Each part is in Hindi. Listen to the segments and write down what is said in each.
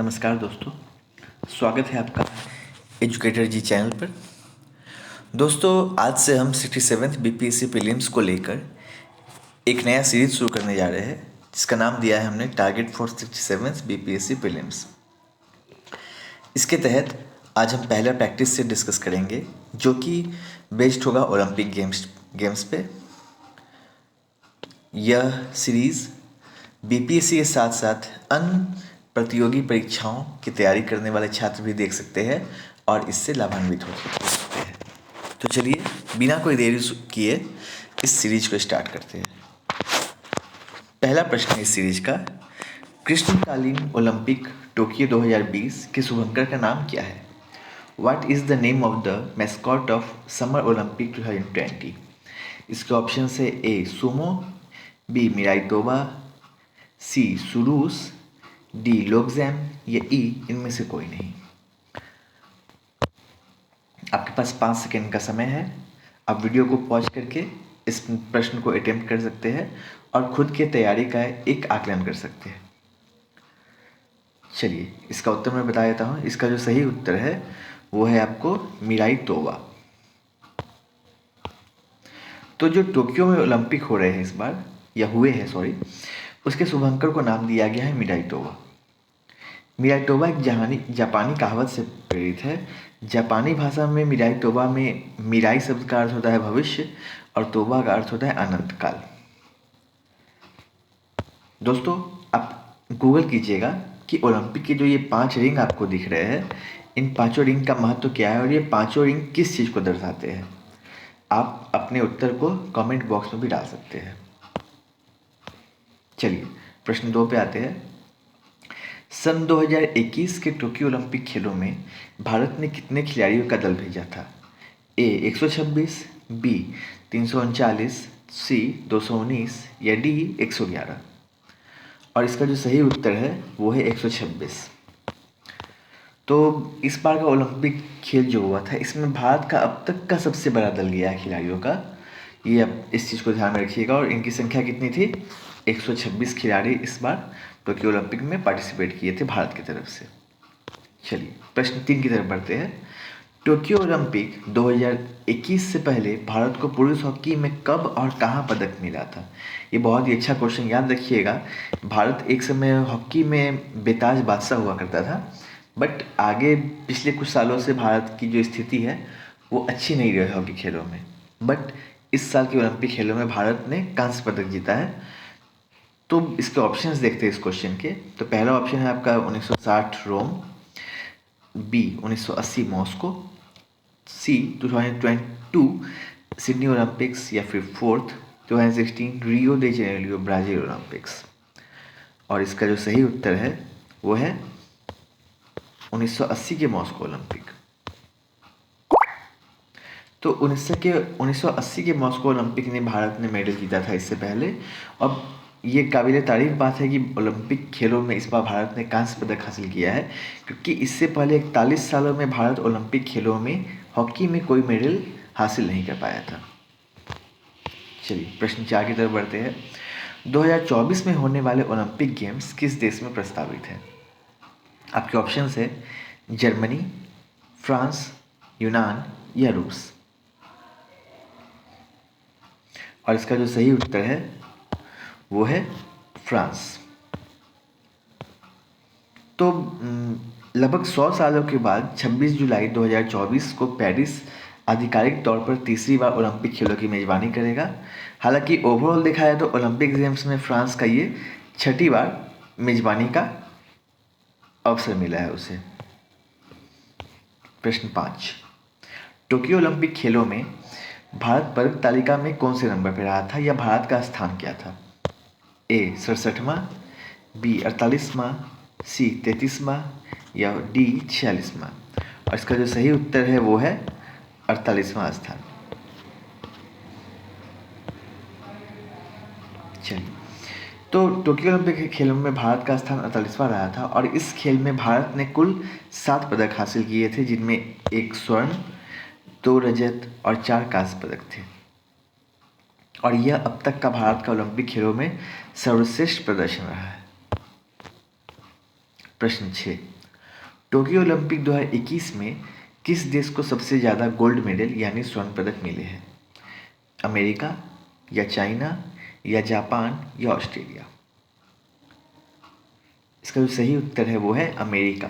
नमस्कार दोस्तों, स्वागत है आपका एजुकेटर जी चैनल पर। दोस्तों, आज से हम 67th बीपीएससी प्रीलिम्स को लेकर एक नया सीरीज शुरू करने जा रहे हैं, जिसका नाम दिया है हमने target for 67th BPSC prelims. इसके तहत आज हम पहला प्रैक्टिस से डिस्कस करेंगे, जो कि बेस्ड होगा ओलंपिक गेम्स पे। यह सीरीज़ बीपीएससी के साथ साथ अन्य प्रतियोगी परीक्षाओं की तैयारी करने वाले छात्र भी देख सकते हैं और इससे लाभान्वित हो सकते हैं। तो चलिए बिना कोई देरी किए इस सीरीज को स्टार्ट करते हैं। पहला प्रश्न है इस सीरीज का, ग्रीष्मकालीन ओलंपिक टोक्यो 2020 के शुभंकर का नाम क्या है? What is the name of the mascot of summer Olympic 2020? इसके ऑप्शन है ए सुमो, बी मिराई तोबा, सी सुरूस, डी लोगजैम या ई इनमें से कोई नहीं। आपके पास 5 सेकेंड का समय है। आप वीडियो को पॉज करके इस प्रश्न को अटेम्प्ट कर सकते हैं और खुद की तैयारी का एक आकलन कर सकते हैं। चलिए इसका उत्तर मैं बता देता हूँ। इसका जो सही उत्तर है वो है आपको मिराई तोबा। तो जो टोक्यो में ओलंपिक हो रहे हैं इस बार, या हुए हैं सॉरी, उसके शुभंकर को नाम दिया गया है मिराई तोबा। मिराई तोबा एक जापानी कहावत से प्रेरित है। जापानी भाषा में मिराई तोबा में मिराई शब्द का अर्थ होता है भविष्य और तोबा का अर्थ होता है अनंत काल। दोस्तों, आप गूगल कीजिएगा कि ओलंपिक के जो ये 5 रिंग आपको दिख रहे हैं, इन 5 रिंग का महत्व क्या है और ये 5 रिंग किस चीज़ को दर्शाते हैं। आप अपने उत्तर को कमेंट बॉक्स में भी डाल सकते हैं। चलिए प्रश्न 2 पे आते हैं। सन 2021 के टोक्यो ओलंपिक खेलों में भारत ने कितने खिलाड़ियों का दल भेजा था? ए 126, बी 339, सी 219 या डी 111? और इसका जो सही उत्तर है वो है 126। तो इस बार का ओलंपिक खेल जो हुआ था, इसमें भारत का अब तक का सबसे बड़ा दल गया है खिलाड़ियों का। ये अब इस चीज़ को ध्यान में रखिएगा। और इनकी संख्या कितनी थी? 126 खिलाड़ी इस बार टोक्यो ओलंपिक में पार्टिसिपेट किए थे भारत की तरफ से। चलिए प्रश्न 3 की तरफ बढ़ते हैं। टोक्यो ओलंपिक 2021 से पहले भारत को पुरुष हॉकी में कब और कहाँ पदक मिला था? ये बहुत ही अच्छा क्वेश्चन, याद रखिएगा। भारत एक समय हॉकी में बेताज बादशाह हुआ करता था, बट आगे पिछले कुछ सालों से भारत की जो स्थिति है वो अच्छी नहीं रही हॉकी खेलों में। बट इस साल के ओलंपिक खेलों में भारत ने कांस्य पदक जीता है। तो इसके ऑप्शंस देखते हैं इस क्वेश्चन के। तो पहला ऑप्शन है आपका 1960 रोम, बी 1980 मॉस्को, सी 2022 सिडनी ओलंपिक्स या फिर फोर्थ 2016 रियो दे जेनेरियो ब्राज़ील ओलंपिक्स। और इसका जो सही उत्तर है वो है 1980 के मॉस्को ओलंपिक। तो 1980 के मॉस्को ओलंपिक ने भारत ने मेडल जीता था इससे पहले। अब ये काबिल तारीफ बात है कि ओलंपिक खेलों में इस बार भारत ने कांस्य पदक हासिल किया है, क्योंकि इससे पहले 41 सालों में भारत ओलंपिक खेलों में हॉकी में कोई मेडल हासिल नहीं कर पाया था। चलिए प्रश्न 4 की तरफ बढ़ते हैं। 2024 में होने वाले ओलंपिक गेम्स किस देश में प्रस्तावित हैं? आपके ऑप्शन है जर्मनी, फ्रांस, यूनान या रूस। और इसका जो सही उत्तर है वो है फ्रांस। तो लगभग 100 सालों के बाद 26 जुलाई 2024 को पेरिस आधिकारिक तौर पर तीसरी बार ओलंपिक खेलों की मेज़बानी करेगा। हालांकि ओवरऑल देखा जाए तो ओलंपिक गेम्स में फ्रांस का ये 6ठी बार मेज़बानी का अवसर मिला है उसे। प्रश्न 5, टोक्यो ओलंपिक खेलों में भारत पदक तालिका में कौन से नंबर पर रहा था या भारत का स्थान क्या था? ए 67वां, बी 48वां, सी 33वां या डी 46वां? और इसका जो सही उत्तर है वो है 48वां स्थान। चलिए, तो टोक्यो ओलंपिक के खेलों में भारत का स्थान 48वां रहा था और इस खेल में भारत ने कुल 7 पदक हासिल किए थे, जिनमें 1 स्वर्ण, 2 रजत और 4 कांस्य पदक थे। और यह अब तक का भारत का ओलंपिक खेलों में सर्वश्रेष्ठ प्रदर्शन रहा है। प्रश्न 6, टोक्यो ओलंपिक 2021 में किस देश को सबसे ज़्यादा गोल्ड मेडल यानी स्वर्ण पदक मिले हैं? अमेरिका या चाइना या जापान या ऑस्ट्रेलिया? इसका जो सही उत्तर है वो है अमेरिका।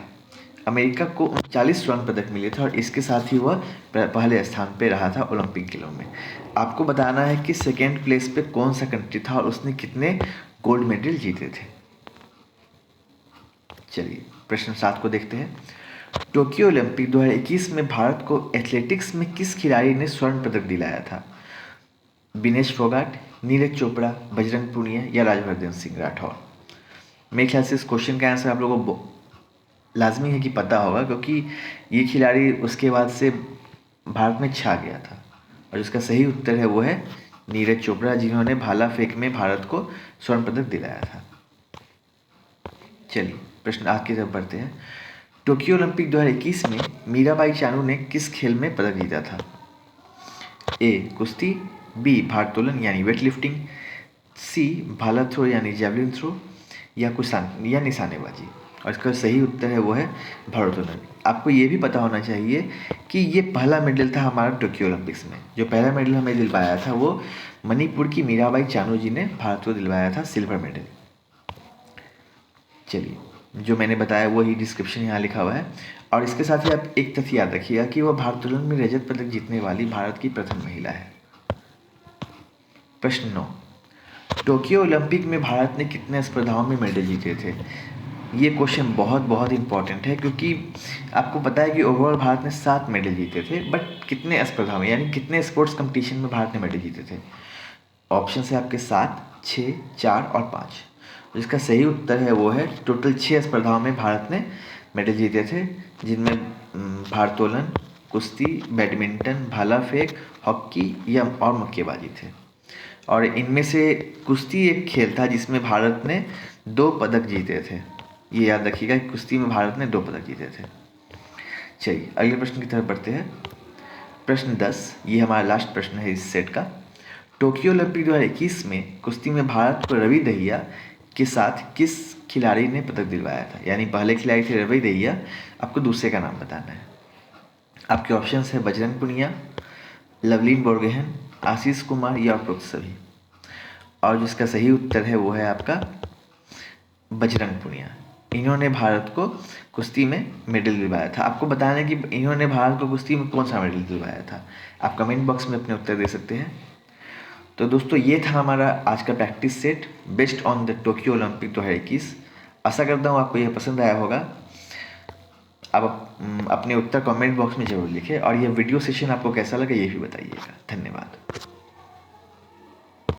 अमेरिका को 39 स्वर्ण पदक मिले थे और इसके साथ ही वह पहले स्थान पे रहा था ओलंपिक खेलों में। आपको बताना है कि सेकेंड प्लेस पे कौन सा कंट्री था और उसने कितने गोल्ड मेडल जीते थे। चलिए प्रश्न 7 को देखते हैं। टोक्यो ओलंपिक 2021 में भारत को एथलेटिक्स में किस खिलाड़ी ने स्वर्ण पदक दिलाया था? विनेश फोगाट, नीरज चोपड़ा, बजरंग पुनिया या राजवर्धन सिंह राठौर? मेरे ख्याल से इस क्वेश्चन का आंसर आप लोगों को लाजमी है कि पता होगा, क्योंकि ये खिलाड़ी उसके बाद से भारत में छा गया था। और इसका सही उत्तर है वो है नीरज चोपड़ा, जिन्होंने भाला फेंक में भारत को स्वर्ण पदक दिलाया था। चलिए प्रश्न 8 की तरफ बढ़ते हैं। टोक्यो ओलंपिक 2021 में मीराबाई चानू ने किस खेल में पदक जीता था? ए कुश्ती, बी भारोत्तोलन यानी वेट लिफ्टिंग, सी भाला थ्रो यानी जेवलिन थ्रो या निशानेबाजी? और इसका सही उत्तर है वो है भारोत्तोलन। आपको ये भी पता होना चाहिए कि ये पहला मेडल था हमारा टोक्यो ओलंपिक्स में। जो पहला मेडल हमें दिलवाया था वो मणिपुर की मीराबाई चानू जी ने भारत को दिलवाया था सिल्वर मेडल। चलिए जो मैंने बताया वही डिस्क्रिप्शन यहाँ लिखा हुआ है। और इसके साथ ही आप एक तथ्य याद रखिएगा कि वह भारोत्तोलन में रजत पदक जीतने वाली भारत की प्रथम महिला है। प्रश्न 9, टोक्यो ओलंपिक में भारत ने कितने स्पर्धाओं में मेडल जीते थे? ये क्वेश्चन बहुत बहुत इंपॉर्टेंट है, क्योंकि आपको पता है कि ओवरऑल भारत ने 7 मेडल जीते थे, बट कितने स्पर्धा में यानी कितने स्पोर्ट्स कंपटीशन में भारत ने मेडल जीते थे? ऑप्शन है आपके 7, 6, 4 और 5। जिसका सही उत्तर है वो है टोटल 6 स्पर्धाओं में भारत ने मेडल जीते थे, जिनमें भारोत्तोलन, कुश्ती, बैडमिंटन, भाला फेंक, हॉकी या और मुक्केबाजी थे। और इनमें से कुश्ती एक खेल था जिसमें भारत ने 2 पदक जीते थे। ये याद रखिएगा कि कुश्ती में भारत ने 2 पदक जीते थे। चलिए अगले प्रश्न की तरफ बढ़ते हैं। प्रश्न 10, ये हमारा लास्ट प्रश्न है इस सेट का। टोक्यो ओलंपिक 2021 में कुश्ती में भारत को रवि दहिया के साथ किस खिलाड़ी ने पदक दिलवाया था? यानी पहले खिलाड़ी थे रवि दहिया, आपको दूसरे का नाम बताना है। आपके ऑप्शंस है बजरंग पुनिया, लवलीन बोरगोहेन, आशीष कुमार या उपरोक्त सभी? और जिसका सही उत्तर है वो है आपका बजरंग पुनिया। इन्होंने भारत को कुश्ती में मेडल दिलवाया था। आपको बताना है कि इन्होंने भारत को कुश्ती में कौन सा मेडल दिलवाया था। आप कमेंट बॉक्स में अपने उत्तर दे सकते हैं। तो दोस्तों ये था हमारा आज का practice set based on the Tokyo Olympic 2021। आशा करता हूँ आपको यह पसंद आया होगा। आप अपने उत्तर कमेंट बॉक्स में ज़रूर लिखें और यह वीडियो सेशन आपको कैसा लगा ये भी बताइएगा। धन्यवाद।